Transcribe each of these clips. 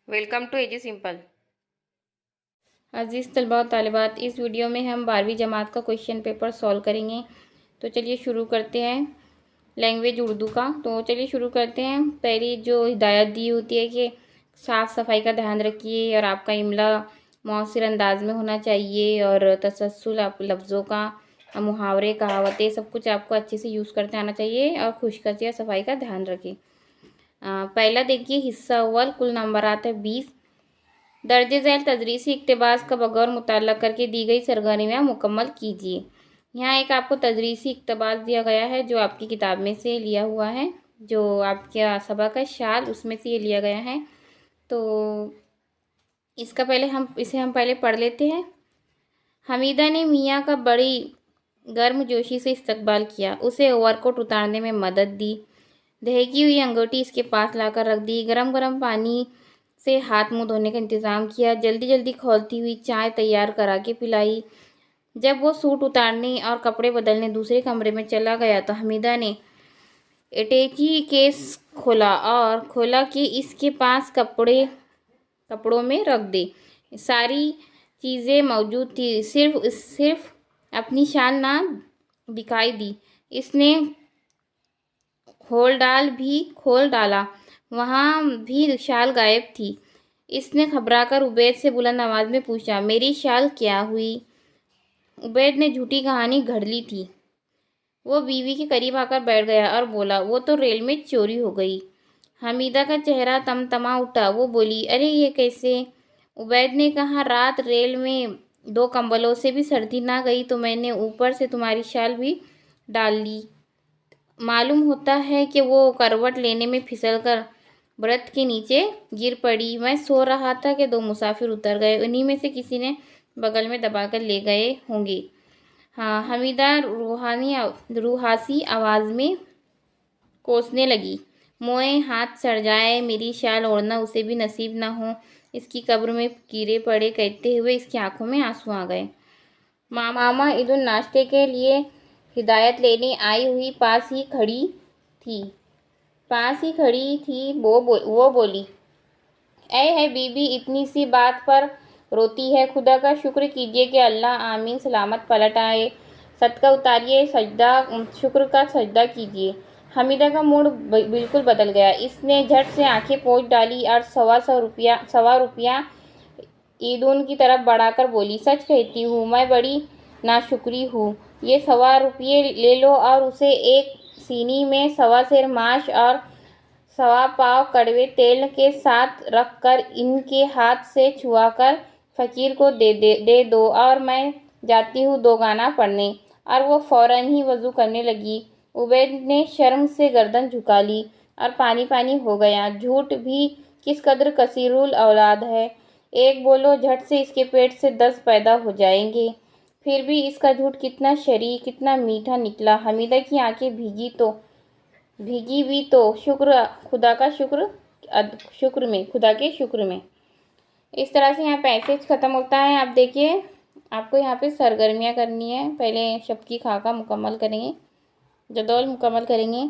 Welcome to AG simple. अजीज़ तलबा और तालिबात, इस वीडियो में हम 12वीं जमात का क्वेश्चन पेपर सॉल्व करेंगे। तो चलिए शुरू करते हैं लैंग्वेज उर्दू का। तो चलिए शुरू करते हैं। पहली जो हिदायत दी होती है कि साफ़ सफाई का ध्यान रखिए और आपका इमला मौसिर अंदाज में होना चाहिए और तसलसल आप लफ्ज़ों का, मुहावरे, कहावतें सब कुछ आपको अच्छे से यूज़ करते आना चाहिए और खुशखती और सफाई का ध्यान रखें। पहला देखिए हिस्सा अव्वल, कुल नंबरात है 20। दर्ज झैल तदरीसी इक़्तिबास का बगौर मुताला करके दी गई सरगर्मियाँ मुकम्मल कीजिए। यहाँ एक आपको तदरीसी इक़्तिबास दिया गया है जो आपकी किताब में से लिया हुआ है, जो आपके सबक है शाल, उसमें से ये लिया गया है। तो इसका पहले हम पहले पढ़ लेते हैं। हमीदा ने मियाँ का बड़ी गर्मजोशी से इस्तकबाल किया, उसे ओवरकोट उतारने में मदद दी, दहकी हुई अंगूठी इसके पास लाकर रख दी, गरम गरम पानी से हाथ मुंह धोने का इंतज़ाम किया, जल्दी जल्दी खौलती हुई चाय तैयार करा के पिलाई। जब वो सूट उतारने और कपड़े बदलने दूसरे कमरे में चला गया तो हमीदा ने अटैची केस खोला कि इसके पास कपड़ों में रख दे। सारी चीज़ें मौजूद थी, सिर्फ अपनी शाल ना दिखाई दी। इसने खोल डाला, वहाँ भी शाल गायब थी। इसने घबराकर उबैद से बुलंद आवाज़ में पूछा, मेरी शाल क्या हुई? उबैद ने झूठी कहानी घड़ ली थी। वो बीवी के करीब आकर बैठ गया और बोला, वो तो रेल में चोरी हो गई। हमीदा का चेहरा तमतमा उठा। वो बोली, अरे ये कैसे? उबैद ने कहा, रात रेल में 2 कंबलों से भी सर्दी ना गई तो मैंने ऊपर से तुम्हारी शाल भी डाल ली। मालूम होता है कि वो करवट लेने में फिसलकर बर्थ के नीचे गिर पड़ी। मैं सो रहा था कि 2 मुसाफिर उतर गए, उन्हीं में से किसी ने बगल में दबाकर ले गए होंगे। हाँ, हमीदा रूहासी आवाज़ में कोसने लगी, मोए हाथ सड़ जाए, मेरी शाल ओढ़ना उसे भी नसीब ना हो, इसकी कब्र में कीड़े पड़े। कहते हुए इसकी आंखों में आंसू आ गए। मामा ईदुन नाश्ते के लिए हिदायत लेने आई हुई पास ही खड़ी थी। वो बोली, ऐ है बीबी, इतनी सी बात पर रोती है? खुदा का शुक्र कीजिए कि अल्लाह आमीन सलामत पलट आए। सदका उतारिए, शुक्र का सजदा कीजिए। हमीदा का मूड बिल्कुल बदल गया। इसने झट से आंखें पोंछ डाली और सवा रुपया ईदुन की तरफ बढ़ाकर बोली, सच कहती हूँ, मैं बड़ी नाशुक्री हूँ। ये 1.25 ले लो और उसे एक सीनी में 1.25 सेर माश और 1.25 पाव कड़वे तेल के साथ रखकर इनके हाथ से छुआकर फ़कीर को दे दो और मैं जाती हूँ 2 गाना पढ़ने। और वो फ़ौरन ही वज़ू करने लगी। उबैद ने शर्म से गर्दन झुका ली और पानी पानी हो गया। झूठ भी किस कदर कसीरुल औलाद है। एक बोलो, झट से इसके पेट से 10 पैदा हो जाएंगे। फिर भी इसका झूठ कितना शरीक, कितना मीठा निकला। हमीदा की आंखें भीगी भी तो खुदा के शुक्र में। इस तरह से यहाँ पैसेज ख़त्म होता है। आप देखिए, आपको यहाँ पे सरगर्मियाँ करनी है। पहले शब्द की खाका मुकम्मल करेंगे, जदौल मुकम्मल करेंगे।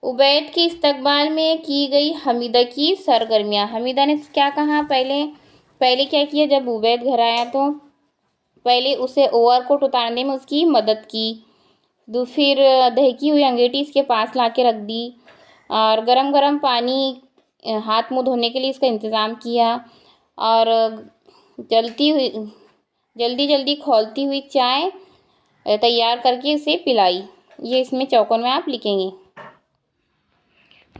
उबैद के इस्तकबाल में की गई हमीदा की सरगर्मियाँ। हमीदा ने क्या कहा? पहले क्या किया? जब उबैद घर आया तो पहले उसे ओवरकोट उतारने में उसकी मदद की। फिर दहकी हुई अंगीठी इसके पास ला के रख दी और गरम गरम पानी हाथ मुंह धोने के लिए इसका इंतज़ाम किया और जल्दी जल्दी खौलती हुई चाय तैयार करके इसे पिलाई। ये इसमें चौकोन में आप लिखेंगे।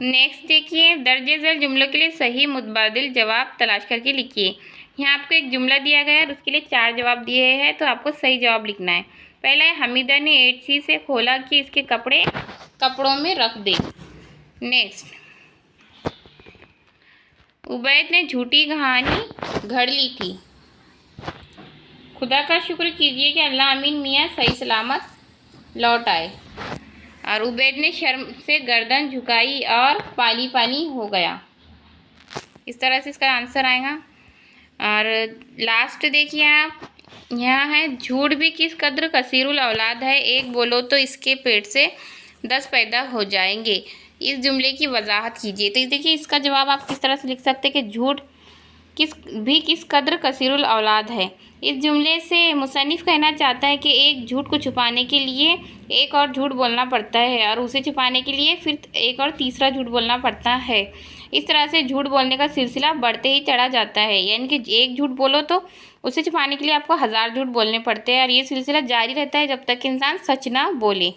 नेक्स्ट देखिए, दर्जे झैल जुमलों के लिए सही मुतबादिल जवाब तलाश करके लिखिए। यहाँ आपको एक जुमला दिया गया है और उसके लिए 4 जवाब दिए हैं, तो आपको सही जवाब लिखना है। पहला है, हमीदा ने एटसी से खोला कि इसके कपड़ों में रख दे। नेक्स्ट, उबैद ने झूठी कहानी घड़ ली थी। खुदा का शुक्र कीजिए कि अल्लाह अमीन मियाँ सही सलामत लौट आए। और उबैद ने शर्म से गर्दन झुकाई और पानी हो गया। इस तरह से इसका आंसर आएगा। और लास्ट देखिए आप, यहाँ है, झूठ भी किस कद्र कसीरुल औलाद है, एक बोलो तो इसके पेट से 10 पैदा हो जाएंगे। इस जुमले की वजाहत कीजिए। तो देखिए, इसका जवाब आप किस तरह से लिख सकते हैं कि झूठ किस कद्र कसीरुल औलाद है। इस जुमले से मुसन्निफ़ कहना चाहता है कि एक झूठ को छुपाने के लिए एक और झूठ बोलना पड़ता है और उसे छुपाने के लिए फिर एक और तीसरा झूठ बोलना पड़ता है। इस तरह से झूठ बोलने का सिलसिला बढ़ते ही चढ़ा जाता है, यानी कि एक झूठ बोलो तो उसे छुपाने के लिए आपको 1000 झूठ बोलने पड़ते हैं और ये सिलसिला जारी रहता है जब तक कि इंसान सच ना बोले।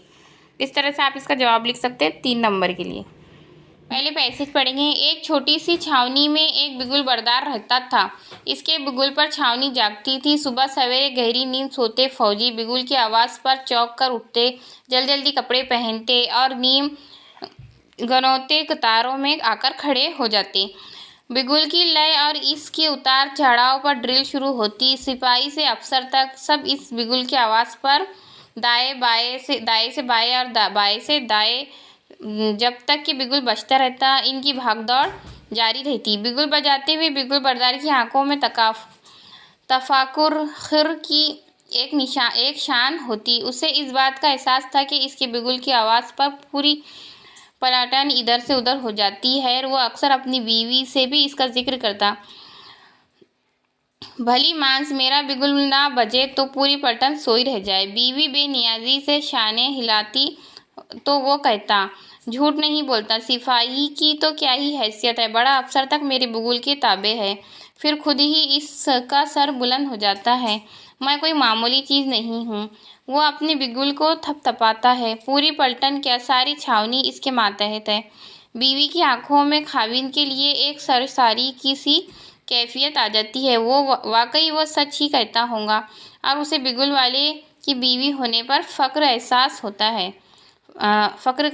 इस तरह से आप इसका जवाब लिख सकते हैं 3 नंबर के लिए। पहले पैसेज पढ़ेंगे। एक छोटी सी छावनी में एक बिगुल बरदार रहता था। इसके बिगुल पर छावनी जागती थी। सुबह सवेरे गहरी नींद सोते फौजी बिगुल की आवाज़ पर चौंक कर उठते, जल्दी जल्दी कपड़े पहनते और नीम गनौते कतारों में आकर खड़े हो जाते। बिगुल की लय और इसके उतार चढ़ाव पर ड्रिल शुरू होती। सिपाही से अफसर तक सब इस बिगुल की आवाज़ पर दाएं से बाएं और बाएं से दाएं जब तक कि बिगुल बजता रहता इनकी भागदौड़ जारी रहती। बिगुल बजाते हुए बिगुल बरदार की आंखों में तफाकुर खिर की एक शान होती। उसे इस बात का एहसास था कि इसके बिगुल की आवाज़ पर पूरी पलाटन इधर से उधर हो जाती है। वो अक्सर अपनी बीवी से भी इसका जिक्र करता। भली मांस मेरा बिगुल ना बजे तो पूरी पलटन सोई रह जाए। बीवी बेनियाजी से शाने हिलाती तो वो कहता, झूठ नहीं बोलता, सिपाही की तो क्या ही हैसियत है, बड़ा अफसर तक मेरे बिगुल के ताबे है। फिर खुद ही इसका सर बुलंद हो जाता है, मैं कोई मामूली चीज़ नहीं हूँ। वो अपने बिगुल को थपथपाता है। पूरी पलटन क्या, सारी छावनी इसके मातहत है। बीवी की आंखों में खाविंद के लिए एक सरसारी की सी कैफियत आ जाती है। वो वाकई वो सच ही कहता होगा और उसे बिगुल वाले की बीवी होने पर फ़क्र का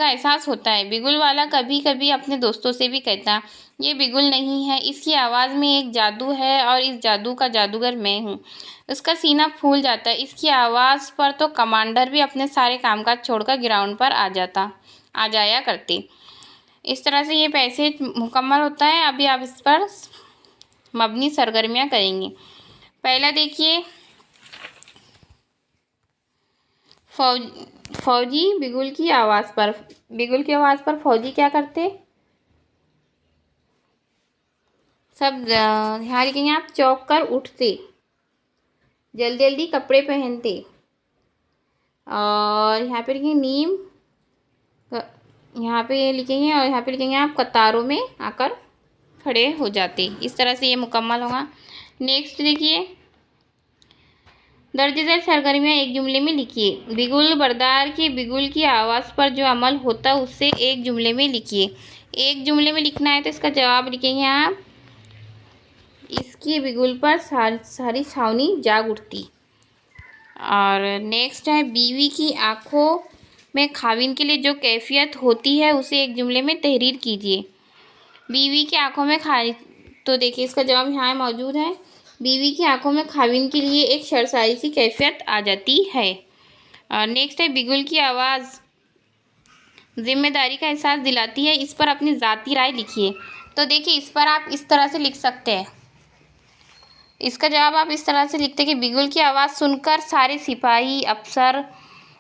एहसास होता है। बिगुल वाला कभी कभी अपने दोस्तों से भी कहता, ये बिगुल नहीं है, इसकी आवाज़ में एक जादू है और इस जादू का जादूगर मैं हूँ। उसका सीना फूल जाता है। इसकी आवाज़ पर तो कमांडर भी अपने सारे कामकाज छोड़कर ग्राउंड पर आ जाया करते। इस तरह से ये पैसेज मुकम्मल होता है। अभी आप इस पर मबनी सरगर्मियाँ करेंगे। पहला देखिए, फौजी बिगुल की आवाज़ पर फौजी क्या करते, सब यहाँ लिखेंगे आप, चौंक कर उठते, जल्दी जल्दी कपड़े पहनते और यहाँ पे लिखेंगे नीम, यहाँ पे लिखेंगे और यहाँ पे लिखेंगे आप कतारों में आकर खड़े हो जाते। इस तरह से ये मुकम्मल होगा। नेक्स्ट देखिए, दर्ज झेल सरगर्मियाँ एक जुमले में लिखिए। बिगुल बरदार के बिगुल की आवाज़ पर जो अमल होता उससे एक जुमले में लिखिए। एक जुमले में लिखना है तो इसका जवाब लिखेंगे आप, इसकी बिगुल पर सारी छावनी जाग उठती। और नेक्स्ट है, बीवी की आंखों में खाविन के लिए जो कैफियत होती है उसे एक जुमले में तहरीर कीजिए। बीवी की आंखों में तो देखिए इसका जवाब यहाँ मौजूद है। बीवी की आंखों में खाविन के लिए एक सरसारी सी कैफियत आ जाती है। और नेक्स्ट है, बिगुल की आवाज़ जिम्मेदारी का एहसास दिलाती है। इस पर अपनी ज़ाती राय लिखिए। तो देखिए इस पर आप इस तरह से लिख सकते हैं, इसका जवाब आप इस तरह से लिखते हैं कि बिगुल की आवाज़ सुनकर सारे सिपाही, अफसर,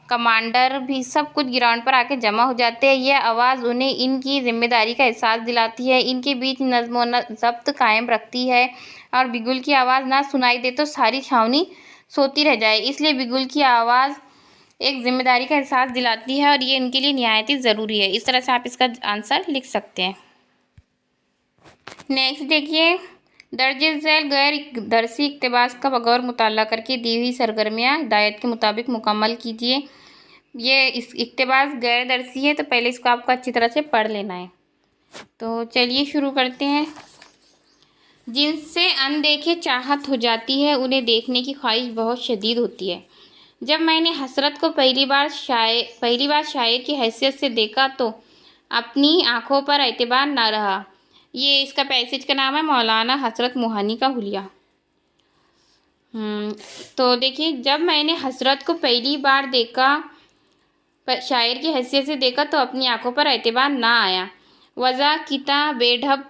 कमांडर भी सब कुछ ग्राउंड पर आके जमा हो जाते हैं। यह आवाज़ उन्हें इनकी जिम्मेदारी का एहसास दिलाती है, इनके बीच नज़्म व ज़ब्त कायम रखती है और बिगुल की आवाज़ ना सुनाई दे तो सारी छावनी सोती रह जाए। इसलिए बिगुल की आवाज़ एक जिम्मेदारी का एहसास दिलाती है और ये इनके लिए निहायत ही ज़रूरी है। इस तरह से आप इसका आंसर लिख सकते हैं। नेक्स्ट देखिए, दर्ज झेल गैर दरसी इक़्तिबास का बगौर मुताला करके दी हुई सरगर्मियाँ हिदायत के मुताबिक मुकम्मल कीजिए। ये इस इक़्तिबास गैर दरसी है तो पहले इसको आपको अच्छी तरह से पढ़ लेना है। तो चलिए शुरू करते हैं। जिनसे अनदेखे चाहत हो जाती है उन्हें देखने की ख्वाहिश बहुत शदीद होती है। जब मैंने हसरत को पहली बार शायर की हैसियत से देखा तो अपनी आँखों पर एतबार ना रहा। ये इसका पैसेज का नाम है मौलाना हसरत मोहानी का हुलिया। तो देखिए, जब मैंने हसरत को पहली बार देखा, शायर की हैसियत से देखा तो अपनी आंखों पर एतबार ना आया। वज़ा किता बेढब,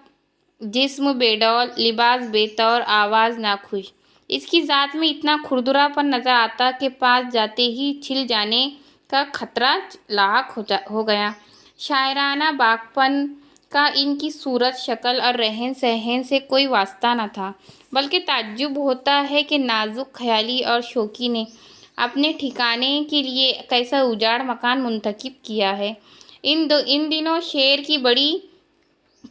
जिस्म बेडौल, लिबास बेतौर, आवाज़ नाखुश। इसकी ज़ात में इतना खुरदुरापन नज़र आता कि पास जाते ही छिल जाने का खतरा लाक हो गया। शायराना बागपन का इनकी सूरत, शक्ल और रहन सहन से कोई वास्ता न था, बल्कि ताज्जुब होता है कि नाजुक ख्याली और शौकी ने अपने ठिकाने के लिए कैसा उजाड़ मकान मुंतखब किया है। इन दिनों शेर की बड़ी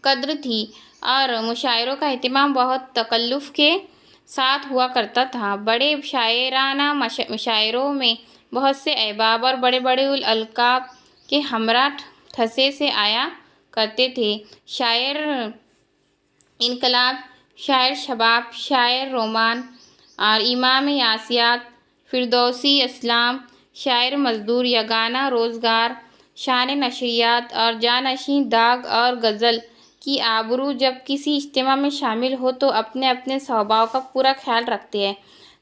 कद्र थी और मुशायरों का एहतमाम बहुत तकल्लुफ़ के साथ हुआ करता था। बड़े शायराना मुशायरों में बहुत से अहबाब और बड़े बड़े अलकाब के हमरा ठसे से आया करते थे। शायर इनकलाब, शायर शबाब, शायर रोमान और इमाम यासियात, फिरदौसी इस्लाम, शायर मजदूर, यगाना रोज़गार, शान नशरियात और जानशीं दाग और गज़ल की आबरू जब किसी इज्तिमा में शामिल हो तो अपने अपने स्वभाव का पूरा ख्याल रखते हैं।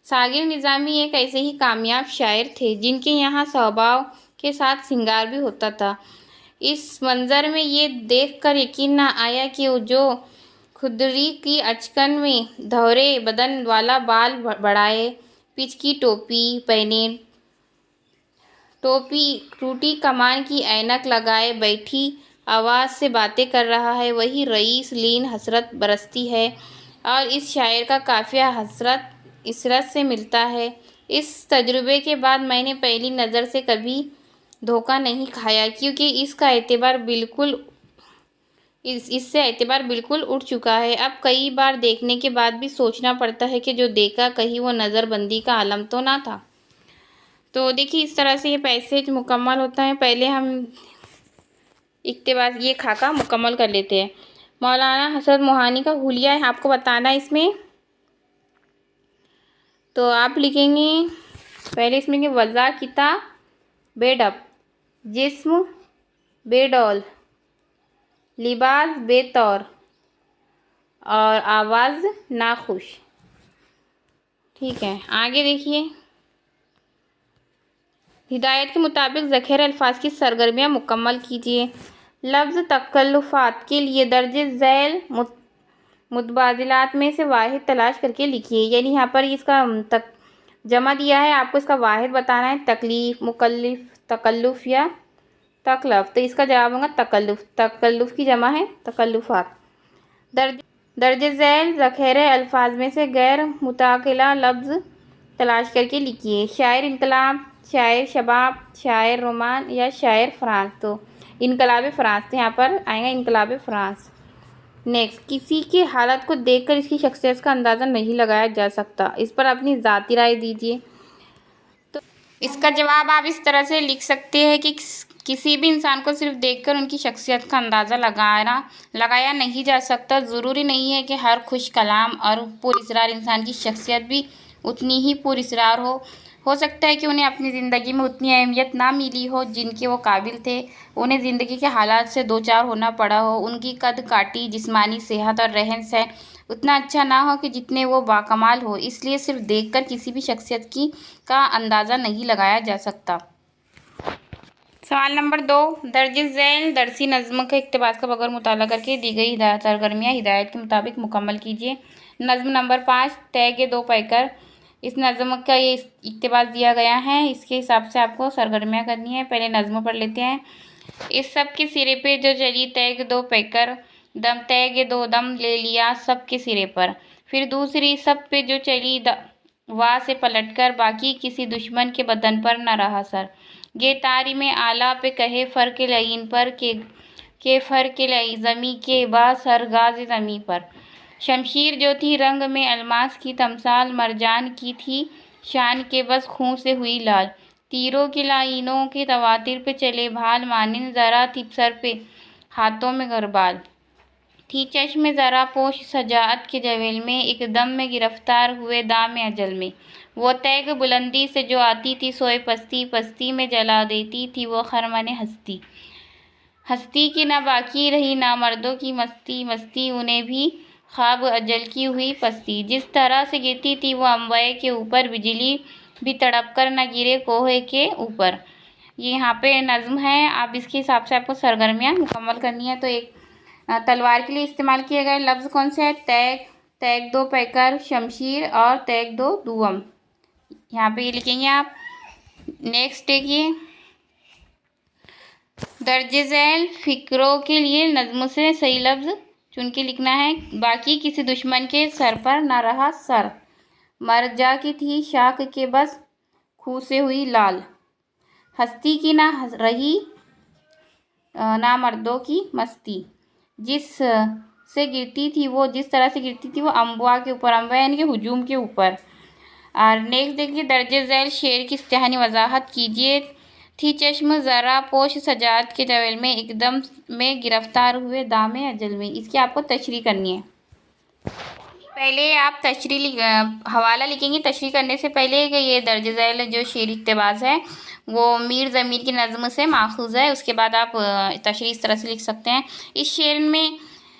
सागिर निज़ामी एक ऐसे ही कामयाब शायर थे जिनके यहाँ स्वभाव के साथ सिंगार भी होता था। इस मंज़र में ये देखकर यकीन न आया कि जो खुदरी की अचकन में धौरे बदन वाला बाल बढ़ाए, पिच की टोपी पहने, टूटी कमान की ऐनक लगाए बैठी आवाज़ से बातें कर रहा है, वही रईस लीन हसरत बरसती है। और इस शायर का काफ़िया हसरत इसरत से मिलता है। इस तजुर्बे के बाद मैंने पहली नज़र से कभी धोखा नहीं खाया, क्योंकि इससे एतबार बिल्कुल उठ चुका है। अब कई बार देखने के बाद भी सोचना पड़ता है कि जो देखा कहीं वो नज़रबंदी का आलम तो ना था। तो देखिए इस तरह से ये पैसेज मुकम्मल होता है। पहले हम इक़्तिबास ये खाका मुकम्मल कर लेते हैं। मौलाना हसरत मोहानी का हुलिया है, आपको बताना है इसमें। तो आप लिखेंगे पहले इसमें कि वज़ा किता बेडप, जिस्म बेडौल, लिबास बेतौर और आवाज़ नाखुश। ठीक है, आगे देखिए। हिदायत के मुताबिक ज़ख़ीरे अल्फाज की सरगर्मियाँ मुकम्मल कीजिए। लफ्ज़ तकल्लुफ़ात के लिए दर्जे झैल मुतबादिलात में से वाहिद तलाश करके लिखिए। यानी यहाँ पर इसका जमा दिया है, आपको इसका वाहिद बताना है। तकलीफ़, मुकल्लिफ़, तकल्लुफ़ या तकलफ़। तो इसका जवाब होगा तकल्लुफ़। तकल्लुफ़ की जमा है तकल्लुफ़ात। दर्जे झैल ज़ख़ीरे अल्फाज में से गैर मुताकिला लफ्ज़ तलाश करके लिखिए। शायर इनकलाब, शायर शबाब, शायर रोमान या शायर फ्रांस। तो इनकलाब फ्रांस, तो यहाँ पर आएगा इनकलाब फ्रांस। नेक्स्ट, किसी की हालत को देखकर इसकी शख्सियत का अंदाज़ा नहीं लगाया जा सकता, इस पर अपनी ज़ाती राय दीजिए। तो इसका जवाब आप इस तरह से लिख सकते हैं कि किसी भी इंसान को सिर्फ देखकर उनकी शख्सियत का अंदाज़ा लगाया नहीं जा सकता। ज़रूरी नहीं है कि हर खुश कलाम और पुरअसरार इंसान की शख्सियत भी उतनी ही पुरअसरार हो सकता है कि उन्हें अपनी ज़िंदगी में उतनी अहमियत ना मिली हो जिनके वो काबिल थे। उन्हें ज़िंदगी के हालात से दो चार होना पड़ा हो। उनकी कद काठी, जिस्मानी सेहत और रहन सहन उतना अच्छा ना हो कि जितने वो बाकमाल हो। इसलिए सिर्फ देखकर किसी भी शख्सियत का अंदाज़ा नहीं लगाया जा सकता। सवाल नंबर 2, दर्जे झैल दरसी नज़्म का इक़्तिबास का बगैर मुताला करके दी गई सरगर्मियाँ हिदायत के मुताबिक मुकम्मल कीजिए। नज़्म नंबर 5, तय के दो पैकर। इस नज़्म का ये इक़्तिबास दिया गया है, इसके हिसाब से आपको सरगर्मियाँ करनी है। पहले नज़्म पढ़ लेते हैं। इस सब के सिरे पे जो चली तय के दो पैकर, दम तय के दो दम ले लिया सब के सिरे पर। फिर दूसरी सब पे जो चली वाह से पलटकर बाकी किसी दुश्मन के बदन पर न रहा सर। गे तारी में आला पे कहे फर के लईन पर के फर के लई ज़मी के बा सरगाज ज़मी पर। शमशीर जो थी रंग में अलमास की तमसाल, मरजान की थी शान के बस खून से हुई लाल। तीरों की लाइनों के तवातिर पे चले भाल, मानिन ज़रा थी सर पे हाथों में गरबाल। थी चश्म ज़रा पोश सजाअत के जवेल में, एक दम में गिरफ्तार हुए दाम अजल में। वो तैग बुलंदी से जो आती थी सोए पस्ती, पस्ती में जला देती थी वो खरमने हस्ती। हस्ती की ना बाकी रही ना मर्दों की मस्ती, मस्ती उन्हें भी ख्वाब अजल की हुई पस्ती। जिस तरह से गिरती थी वो अम्बे के ऊपर, बिजली भी तड़प कर न गिरे कोहे के ऊपर। ये यहाँ पे नज़्म है, आप इसके हिसाब से आपको सरगर्मियाँ मुकम्मल करनी है। तो एक तलवार के लिए इस्तेमाल किए गए लफ्ज़ कौन से हैं? तैग, तैग दो पैकर, शमशीर और तैग दो दुअम। यहाँ पे ये लिखेंगे आप। नेक्स्ट देखिए, दर्ज झैल फ़िक्रों के लिए नज़्म से सही लफ्ज़ चुन के लिखना है। बाकी किसी दुश्मन के सर पर न रहा सर, मर जा की थी शाख के बस खूह से हुई लाल, हस्ती की ना रही ना मर्दों की मस्ती, जिस से गिरती थी वो, जिस तरह से गिरती थी वो अम्बुआ के ऊपर, अम्बुआ यानी कि हुजूम के ऊपर। और नेक्स्ट देखिए, दर्ज झैल शेर की इस्तेहानी वजाहत कीजिए। थी चश्म ज़रा पोश सजाद के जवेल में, एकदम में गिरफ्तार हुए दामे अजल में। इसकी आपको तशरीह करनी है। पहले आप हवाला लिखेंगे तशरीह करने से पहले कि ये दर्ज झैल जो शेर इक़्तिबास है वो मीर ज़मीर की नज़्म से माखूज़ है। उसके बाद आप तशरीह इस तरह से लिख सकते हैं।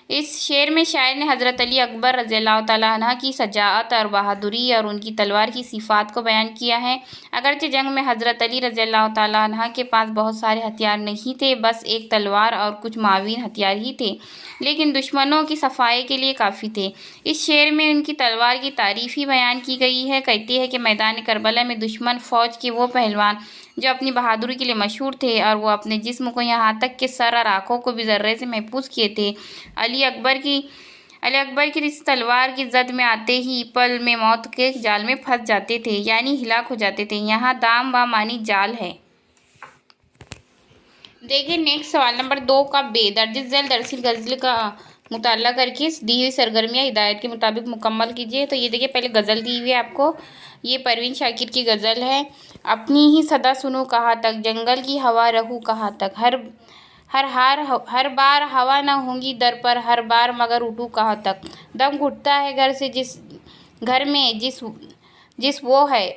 इस शेर में शायर ने हज़रत अली अकबर रज़ियल्लाहु ताला अन्हा की सजाअत और बहादुरी और उनकी तलवार की सिफ़ात को बयान किया है। अगरचे जंग में हज़रत अली रज़ियल्लाहु ताला अन्हा के पास बहुत सारे हथियार नहीं थे, बस एक तलवार और कुछ मावीन हथियार ही थे, लेकिन दुश्मनों की सफ़ाई के लिए काफ़ी थे। इस शेर में उनकी तलवार की तारीफ़ ही बयान की गई है। कहती है कि मैदान करबला में दुश्मन फ़ौज के वो पहलवान जो अपनी बहादुरी के लिए मशहूर थे और वो अपने जिस्म को यहाँ तक कि सर और आँखों को भी ज़र्रे से महफूज किए थे, अली अकबर की इस तलवार की जद में आते ही पल में मौत के जाल में फंस जाते थे, यानी हिलाक हो जाते थे। यहाँ दाम बा मानी जाल है। देखिए नेक्स्ट सवाल नंबर 2 का बे, दर्ज झैल दरअसल गज़ल का मुताला करके दी हुई सरगर्मियाँ हिदायत के मुताबिक मुकम्मल कीजिए। तो ये देखिए पहले गज़ल दी हुई है आपको, ये परवीन शाकिर की गज़ल है। अपनी ही सदा सुनूं कहाँ तक, जंगल की हवा रहूं कहाँ तक, हर बार हवा ना होंगी दर पर, हर बार मगर उठूं कहाँ तक, दम घुटता है घर से जिस घर में जिस वो है,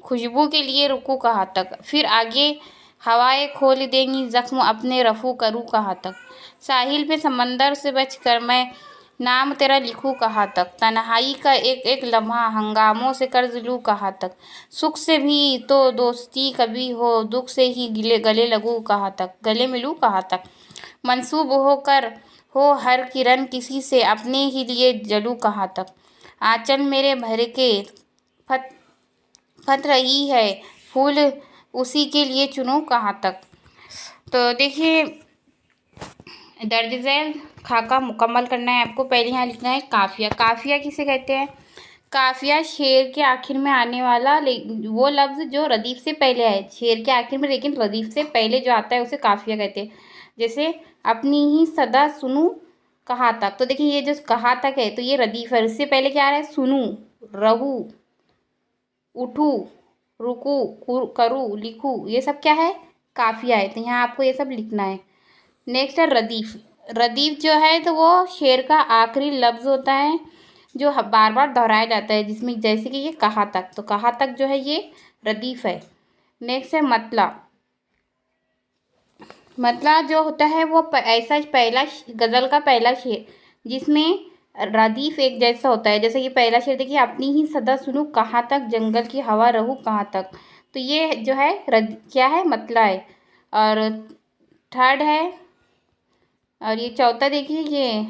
खुशबू के लिए रुकूं कहाँ तक, फिर आगे हवाएं खोल देंगी ज़ख्म अपने रफू करूँ कहाँ तक, साहिल पे समंदर से बच कर मैं नाम तेरा लिखूँ कहाँ तक, तन्हाई का एक एक लम्हा हंगामों से कर्ज लूँ कहाँ तक, सुख से भी तो दोस्ती कभी हो, दुख से ही गले लगूँ कहाँ तक, गले मिलूँ कहाँ तक, मंसूब होकर हो हर किरण किसी से, अपने ही लिए जलूँ कहाँ तक, आंचल मेरे भर के फत रही है, फूल उसी के लिए चुनूं कहाँ तक। तो देखिए दर्ज झैल खाका मुकम्मल करना है आपको। पहले यहाँ लिखना है काफिया। काफिया किसे कहते हैं? काफिया शेर के आखिर में आने वाला वो लफ्ज़ जो रदीफ से पहले आए, शेर के आखिर में लेकिन रदीफ से पहले जो आता है उसे काफिया कहते हैं। जैसे अपनी ही सदा सुनूं कहाँ तक, तो देखिए ये जो कहाँ तक है तो ये रदीफ है, इससे पहले क्या आ रहा है? सुनूं, रहूं, उठूं, रुकू, करूँ, लिखूँ, ये सब क्या है? काफिया है। तो यहाँ आपको ये सब लिखना है। नेक्स्ट है रदीफ। रदीफ जो है तो वो शेर का आखिरी लफ्ज़ होता है जो बार बार दोहराया जाता है, जिसमें जैसे कि ये कहाँ तक, तो कहाँ तक जो है ये रदीफ है। नेक्स्ट है मतला। मतला जो होता है वो ऐसा पहला गज़ल का पहला शेर जिसमें रदीफ एक जैसा होता है। जैसे कि पहला शेर देखिए, अपनी ही सदा सुनूं कहाँ तक, जंगल की हवा रहूं कहाँ तक, तो ये जो है क्या है? मतला है। और थर्ड है, और ये चौथा देखिए ये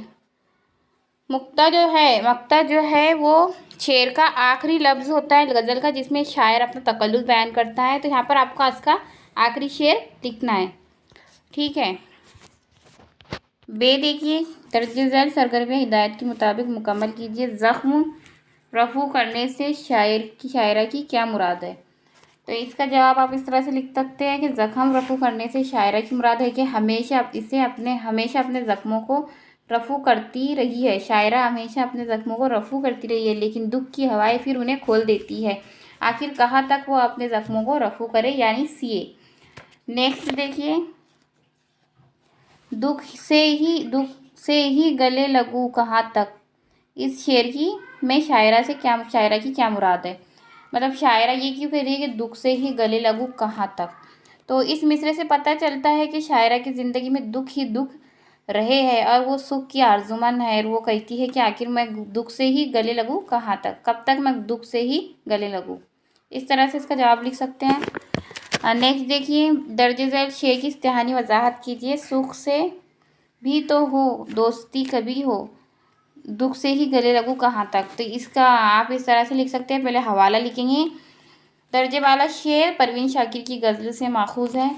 मक्ता जो है वो शेर का आखिरी लफ्ज़ होता है गज़ल का, जिसमें शायर अपना तकल्लुफ़ बयान करता है। तो यहाँ पर आपको इसका आखिरी शेर लिखना है, ठीक है। बे देखिए, दर्ज झैल सरगर्मियाँ हिदायत के मुताबिक मुकम्मल कीजिए। ज़ख्म रफ़ू करने से शायरा की क्या मुराद है? तो इसका जवाब आप इस तरह से लिख सकते हैं कि ज़ख्म रफ़ू करने से शायरा की मुराद है कि हमेशा अपने ज़ख्मों को रफ़ू करती रही है। शायरा हमेशा अपने ज़ख्मों को रफ़ू करती रही है, लेकिन दुख की हवाएं फिर उन्हें खोल देती है। आखिर कहाँ तक वो अपने ज़ख्मों को रफ़ू करे, यानी सिए। नेक्स्ट देखिए, दुख से ही गले लगूं कहाँ तक, इस शेर में शायरा की क्या मुराद है? मतलब शायरा ये क्यों कह रही है कि दुख से ही गले लगूं कहाँ तक? तो इस मिसरे से पता चलता है कि शायरा की ज़िंदगी में दुख ही दुख रहे हैं और वो सुख की आरज़ूमंद है। और वो कहती है कि आखिर मैं दुख से ही गले लगूं कहाँ तक, कब तक मैं दुख से ही गले लगूं। इस तरह से इसका जवाब लिख सकते हैं। नेक्स्ट देखिए, दर्ज झैल शेर की इस्तेहानी वजाहत कीजिए। सुख से भी तो हो, दोस्ती कभी हो, दुख से ही गले लगूं कहाँ तक। तो इसका आप इस तरह से लिख सकते हैं। पहले हवाला लिखेंगे। दर्जे वाला शेर परवीन शाकिर की गज़ल से माखूज़ है।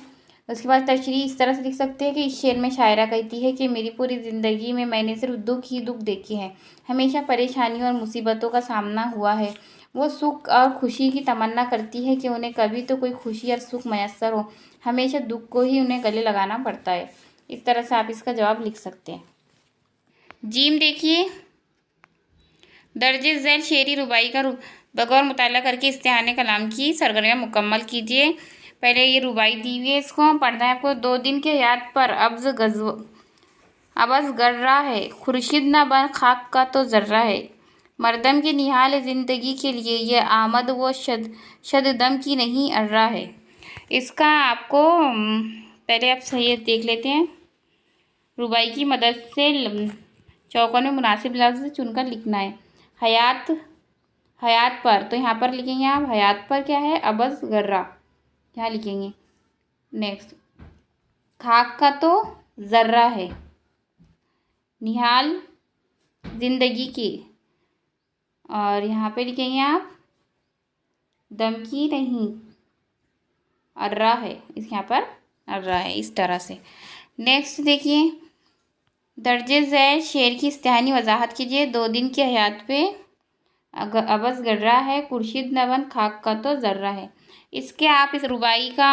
उसके बाद तशरीह इस तरह से लिख सकते हैं कि इस शेर में शायरा कहती है कि मेरी पूरी ज़िंदगी में मैंने सिर्फ दुख ही दुख देखे हैं, हमेशा परेशानियों और मुसीबतों का सामना हुआ है। वो सुख और खुशी की तमन्ना करती है कि उन्हें कभी तो कोई खुशी और सुख मैसर हो, हमेशा दुख को ही उन्हें गले लगाना पड़ता है। इस तरह से आप इसका जवाब लिख सकते हैं। जीम देखिए, दर्जे झैल शेरी रुबाई का बगौर मुताला करके इस्तेहाने कलाम की सरगर्मियाँ मुकम्मल कीजिए। पहले ये रुबाई दी हुई है, इसको पढ़ना है आपको। 2 दिन के हयात पर अबस गर्रा है, खुर्शीद न बन खाक का तो जर्रा है। मर्दम की निहाल ज़िंदगी के लिए ये आमद वो शददम की नहीं अर्रा है। इसका आपको पहले आप सही देख लेते हैं। रुबाई की मदद से चौकों में मुनासिब लफ्ज़ चुनकर लिखना है। हयात पर, तो यहाँ पर लिखेंगे आप हयात पर क्या है, अबस गर्रा, यहाँ लिखेंगे। नेक्स्ट, खाक का तो ज़र्रा है, निहाल ज़िंदगी की, और यहाँ पे लिखेंगे आप दम की नहीं, अर्रा है, इस यहाँ पर अर्रा है, इस तरह से। नेक्स्ट देखिए, दर्जे ज़ैल शेर की इस्तेहानी वजाहत कीजिए। 2 दिन की हयात पे अबस गर्रा है, खुर्शीद नबन खाक का तो ज़र्रा है। इसके आप इस रुबाई का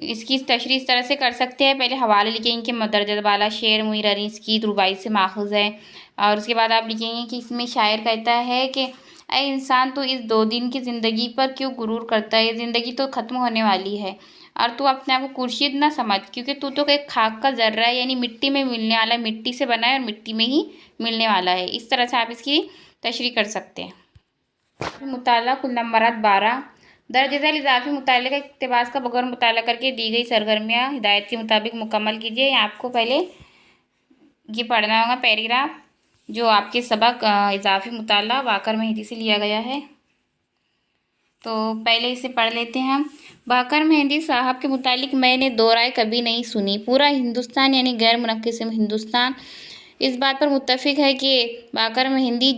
इसकी तशरीह इस तरह से कर सकते हैं। पहले हवाले लिखेंगे कि मदरजा बाला शेर मुईर अरीस की रुबाई से माखूज़ है, और उसके बाद आप लिखेंगे कि इसमें शायर कहता है कि अरे इंसान तो इस 2 दिन की ज़िंदगी पर क्यों गुरूर करता है, ज़िंदगी तो ख़त्म होने वाली है और तू अपने आप को खुर्शीद ना समझ, क्योंकि तू तो एक खाक का ज़र्रा है, यानी मिट्टी में मिलने वाला है, मिट्टी से बना है और मिट्टी में ही मिलने वाला है। इस तरह से आप इसकी तशरीह कर सकते हैं। मुताला कुल नंबरात 12। दर्ज झैल इजाफी मुताले का इक़्तिबास का बगैर मुताला करके दी गई सरगर्मियाँ हिदायत के मुताबिक मुकम्मल कीजिए। आपको पहले ये पढ़ना होगा पैराग्राफ, जो आपके सबक इजाफी मुताला बाकर मेहंदी से लिया गया है। तो पहले इसे पढ़ लेते हैं हम। बाकर मेहंदी साहब के मुतालिक मैंने 2 राय कभी नहीं सुनी। पूरा हिंदुस्तान यानी गैर मुनक़्क़िम हिंदुस्तान इस बात पर मुत्तफ़िक़ है कि बाकर मेहंदी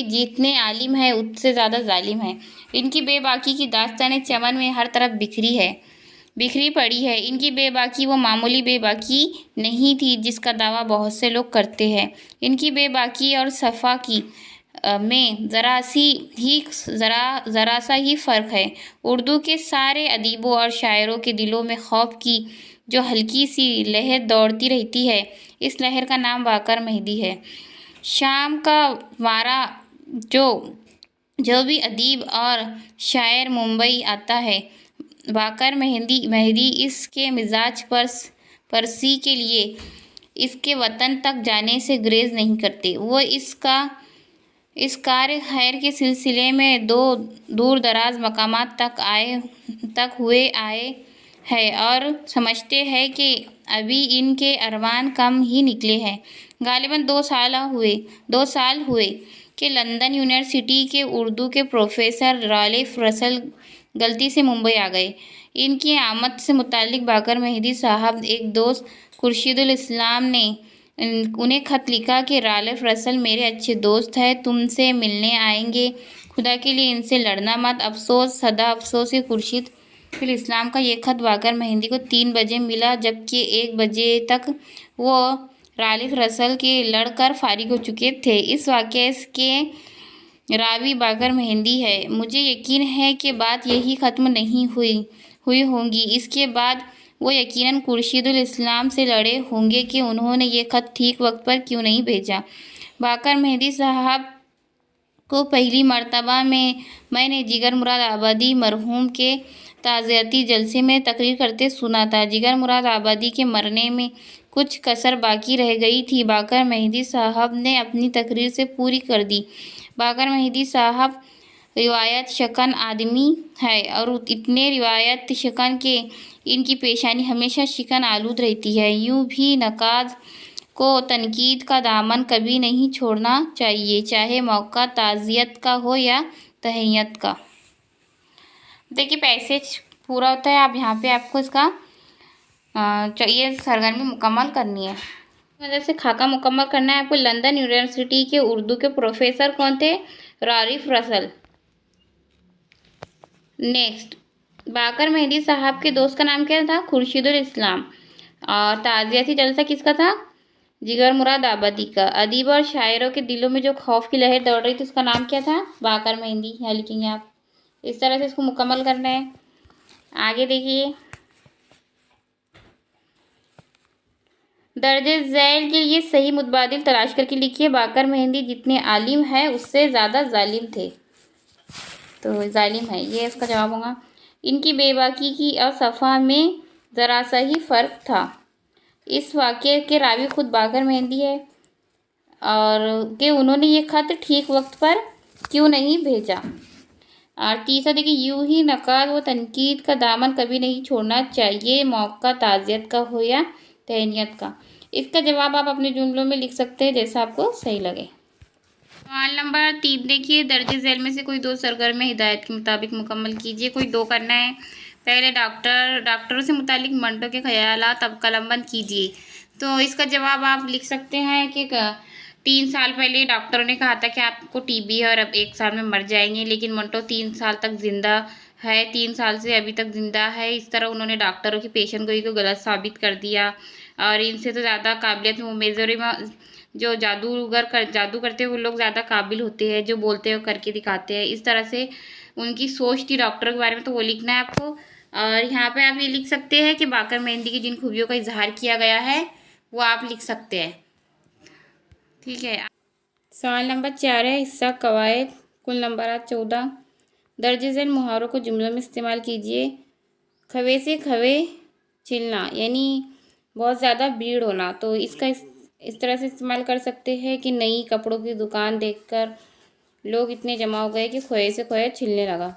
जितने आलिम है उससे ज़्यादा जालिम है। इनकी बेबाकी की दास्तान चमन में हर तरफ बिखरी पड़ी है। इनकी बेबाकी वो मामूली बेबाकी नहीं थी जिसका दावा बहुत से लोग करते हैं। इनकी बेबाकी और सफ़ा की में ज़रा सा ही फ़र्क है। उर्दू के सारे अदीबों और शायरों के दिलों में खौफ की जो हल्की सी लहर दौड़ती रहती है, इस लहर का नाम बाकर मेहंदी है। शाम का वारा जो भी अदीब और शायर मुंबई आता है, बाकर मेहंदी इसके मिजाज परसी के लिए इसके वतन तक जाने से गुरेज नहीं करते। वो इस कार्य खैर के सिलसिले में दूर दराज मकामात तक हुए आए हैं और समझते हैं कि अभी इनके अरमान कम ही निकले हैं। गालिबन 2 साल हुए कि लंदन यूनिवर्सिटी के उर्दू के प्रोफेसर रालिफ रसल गलती से मुंबई आ गए। इनकी आमद से मुतालिक बाकर मेहंदी साहब एक दोस्त खुर्शीदुल इस्लाम ने उन्हें ख़त लिखा कि रालिफ रसल मेरे अच्छे दोस्त हैं, तुमसे मिलने आएंगे, खुदा के लिए इनसे लड़ना मत, अफसोस सदा अफसोस। खुर्शीद फिर इस्लाम का ये ख़त बाकर मेहंदी को 3 बजे मिला, जबकि 1 बजे तक वो रालिफ रसल के लड़कर फारिग हो चुके थे। इस वाक़े के रावी बाकर मेहंदी है। मुझे यकीन है कि बात यही ख़त्म नहीं हुई होगी। इसके बाद वो यकीनन खुर्शीदुल इस्लाम से लड़े होंगे कि उन्होंने ये ख़त ठीक वक्त पर क्यों नहीं भेजा। बाकर मेहंदी साहब को पहली मर्तबा मैंने जिगर मुराद आबादी मरहूम के ताज़ियती जलसे में तकरीर करते सुना था। जिगर मुराद आबादी के मरने में कुछ कसर बाकी रह गई थी, बाकर मेहंदी साहब ने अपनी तकरीर से पूरी कर दी। बाकर मेहंदी साहब रिवायत शकन आदमी है और इतने रिवायत शकन के इनकी पेशानी हमेशा शिकन आलूद रहती है। यूँ भी नकाद को तनकीद का दामन कभी नहीं छोड़ना चाहिए, चाहे मौका ताज़ियत का हो या तहनीत का। देखिए पैसेज पूरा होता है। आप यहाँ पे आपको इसका ये सरगर्मी मुकम्मल करनी है। वजह से खाका मुकम्मल करना है आपको। लंदन यूनिवर्सिटी के उर्दू के प्रोफेसर कौन थे? रालिफ रसल। नेक्स्ट, बाकर मेहंदी साहब के दोस्त का नाम क्या था? खुर्शीदुल इस्लाम। और ताज़ियती जलसा किसका था? जिगर मुराद आबादी का। अदीब और शायरों के दिलों में जो खौफ की लहर दौड़ रही थी उसका नाम क्या था? बाकर मेहंदी। यहाँ लिखेंगे आप। इस तरह से इसको मुकम्मल करना है। आगे देखिए, दर्जे झैल के लिए सही मुतबादिल तलाश करके लिखिए। बाकर मेहंदी जितने आलिम है उससे ज़्यादा जालिम थे। तो जालिम है, ये इसका जवाब होगा। इनकी बेबाकी की और सफ़ा में ज़रा सा ही फ़र्क था। इस वाक़े के रावी खुद बाकर मेहंदी है और कि उन्होंने ये खत ठीक वक्त पर क्यों नहीं भेजा। और तीसरा देखिए, यूं ही नक़ाद व तनकीद का दामन कभी नहीं छोड़ना चाहिए, मौका ताज़ियत का हो या तहनीत का। इसका जवाब आप अपने जुमलों में लिख सकते हैं जैसा आपको सही लगे। सवाल नंबर 3 देखिए, दर्जे झैल में से कोई दो सरगर्म हिदायत के मुताबिक मुकम्मल कीजिए। कोई दो करना है। पहले डॉक्टरों से मुतालिक मंटो के ख्यालात अब कलमबंद कीजिए। तो इसका जवाब आप लिख सकते हैं कि 3 साल पहले डॉक्टरों ने कहा था कि आपको टीबी है और अब 1 साल में मर जाएंगे, लेकिन मंटो 3 साल तक जिंदा है, 3 साल से अभी तक जिंदा है। इस तरह उन्होंने डॉक्टरों की पेशन गोई को गलत साबित कर दिया। और इनसे तो ज़्यादा काबिलियत मेजोरी में जो जादू करते हैं वो लोग ज़्यादा काबिल होते हैं, जो बोलते हैं वो करके दिखाते हैं। इस तरह से उनकी सोच थी डॉक्टरों के बारे में, तो वो लिखना है आपको। और यहाँ पे आप ये लिख सकते हैं कि बाकर मेहंदी की जिन खूबियों का इजहार किया गया है वो आप लिख सकते हैं। ठीक है। सवाल नंबर 4 है, हिस्सा कवायद। कुल नंबर 14। दर्जे झैल मुहावरों को जुमलों में इस्तेमाल कीजिए। खवे से खवे छिलना यानी बहुत ज़्यादा भीड़ होना, तो इसका इस तरह से इस्तेमाल कर सकते हैं कि नई कपड़ों की दुकान देखकर लोग इतने जमा हो गए कि खोए से खोया छिलने लगा।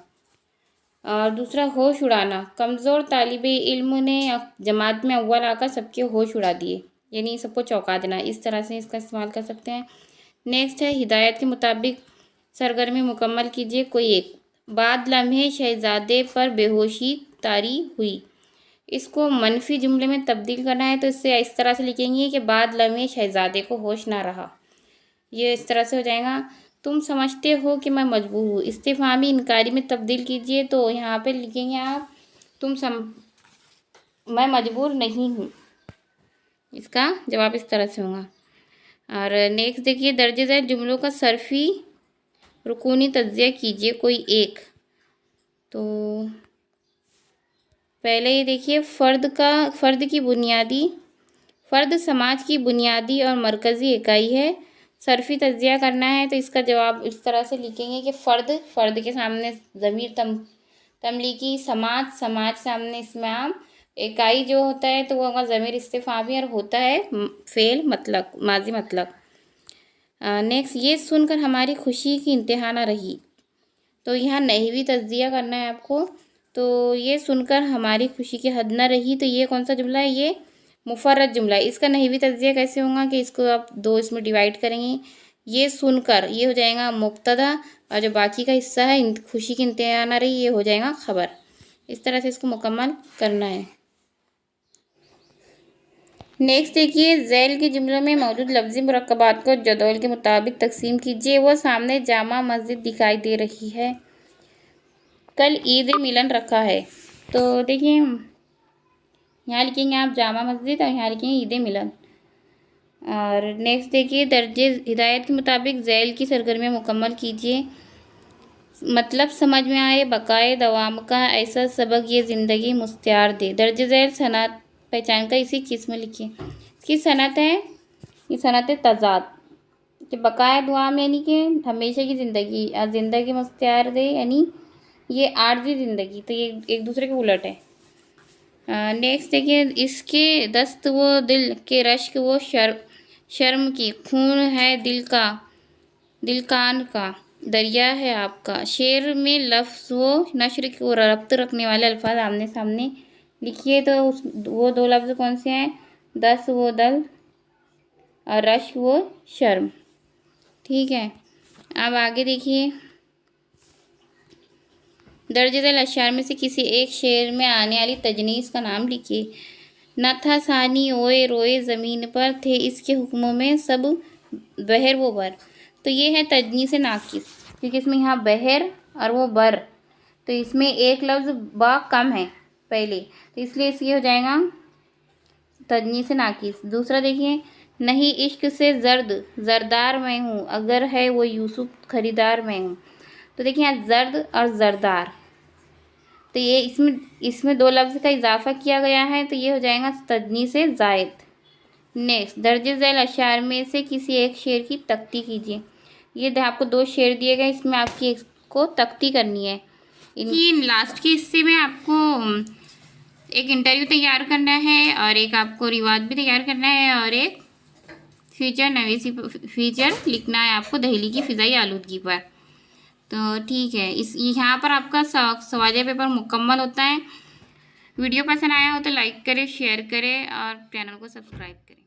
और दूसरा, होश उड़ाना। कमज़ोर तालिबे इल्म ने जमात में अव्वल आकर सबके होश उड़ा दिए, यानी सबको चौंका देना। इस तरह से इसका इस्तेमाल कर सकते हैं। नेक्स्ट है, हिदायत के मुताबिक सरगर्मी मुकम्मल कीजिए। कोई एक। बाद लम्हे शहजादे पर बेहोशी तारी हुई। इसको मनफी जुमले में तब्दील करना है, तो इससे इस तरह से लिखेंगे कि बाद लम्हे शहजादे को होश ना रहा। ये इस तरह से हो जाएगा। तुम समझते हो कि मैं मजबूर हूँ। इस्तिफामी इनकारी में तब्दील कीजिए, तो यहाँ पे लिखेंगे आप मैं मजबूर नहीं हूँ। इसका जवाब इस तरह से होगा। और नेक्स्ट देखिए, दर्जे झैल जुमलों का सर्फी रुकूनी तज्जिया कीजिए। कोई एक। तो पहले ये देखिए, फ़र्द समाज की बुनियादी और मरकज़ी इकाई है। सर्फी तज्जिया करना है, तो इसका जवाब इस तरह से लिखेंगे कि फ़र्द के सामने ज़मीर तमलीकी, समाज सामने इसमें इकाई जो होता है तो वो होगा ज़मीर इस्तिफ़ामी और होता है फ़ेल मतलब माजी मतलब। नेक्स्ट, ये सुनकर हमारी खुशी की इंतहा न रही। तो यहाँ नहवी तज्जिया करना है आपको। तो ये सुनकर हमारी खुशी की हद न रही, तो ये कौन सा जुमला है? ये मुफर्रद जुमला है। इसका नहवी तज्जिया कैसे होगा कि इसको आप दो इसमें डिवाइड करेंगे। ये सुनकर ये हो जाएगा मुब्तदा, और जो बाकी का हिस्सा है खुशी की इंतहा न रही, ये हो जाएगा खबर। इस तरह से इसको मुकम्मल करना है। नेक्स्ट देखिए, झैल के जुमलों में मौजूद लफ्ज़ी मुरक्कबात को जदौल के मुताबिक तकसीम कीजिए। वो सामने जामा मस्जिद दिखाई दे रही है। कल ईद मिलन रखा है। तो देखिए, यहाँ लिखेंगे आप जामा मस्जिद और यहाँ लिखेंगे ईद मिलन। और नेक्स्ट देखिए, दर्जे हिदायत के मुताबिक झैल की सरगर्मियाँ मुकम्मल कीजिए। मतलब समझ में आए, बकाए दवाम का ऐसा सबक ये ज़िंदगी मुख्तियार दे। दर्जे झैल सनत पहचान कर इसी किस्म लिखिए। इसकी सनत है, ये सनत तज़ाद कि बकाए दवाम यानी कि हमेशा की ज़िंदगी, और ज़िंदगी मुख्तियार दे यानी ये आर्जी ज़िंदगी, तो ये एक दूसरे के उलट है। नेक्स्ट देखिए, इसके दस्त वो दिल के रश्क वो शर्म की, खून है दिल कान का, दरिया है आपका। शेर में लफ्ज़ वो नश्र को रब्त रखने वाले अल्फाज आमने सामने लिखिए। तो वो दो लफ्ज़ कौन से हैं? दस्त वो दल और रश्क वो शर्म। ठीक है। अब आगे देखिए, दर्जे झैल अशार में से किसी एक शेर में आने वाली तजनीस का नाम लिखिए। न था सानी ओए रोए ज़मीन पर, थे इसके हुक्मों में सब बहर वो बर। तो ये है तजनीस नाकिस, क्योंकि इसमें यहाँ बहर और वो बर तो इसमें एक लफ्ज़ बा कम है पहले, तो इसलिए ये हो जाएगा तजनी से नाकिस। दूसरा देखिए, नहीं इश्क से जर्द जरदार मैं हूँ, अगर है वो यूसुफ खरीदार मैं हूँ। तो देखिए यहाँ जर्द और जरदार, तो ये इसमें दो लफ्ज़ का इजाफा किया गया है, तो ये हो जाएगा तजनी से जायद। नेक्स्ट, दर्ज झैल अशार में से किसी एक शेर की तख्ती कीजिए। ये आपको दो शेर दिए गए, इसमें आपकी इसको तख्ती करनी है। इनकी लास्ट के हिस्से में आपको एक इंटरव्यू तैयार करना है और एक आपको रिवाज भी तैयार करना है और एक फीचर लिखना है आपको दहली की फ़िज़ाई आलूदगी पर। तो ठीक है, इस यहाँ पर आपका सवालिया पेपर मुकम्मल होता है। वीडियो पसंद आया हो तो लाइक करें, शेयर करें और चैनल को सब्सक्राइब करें।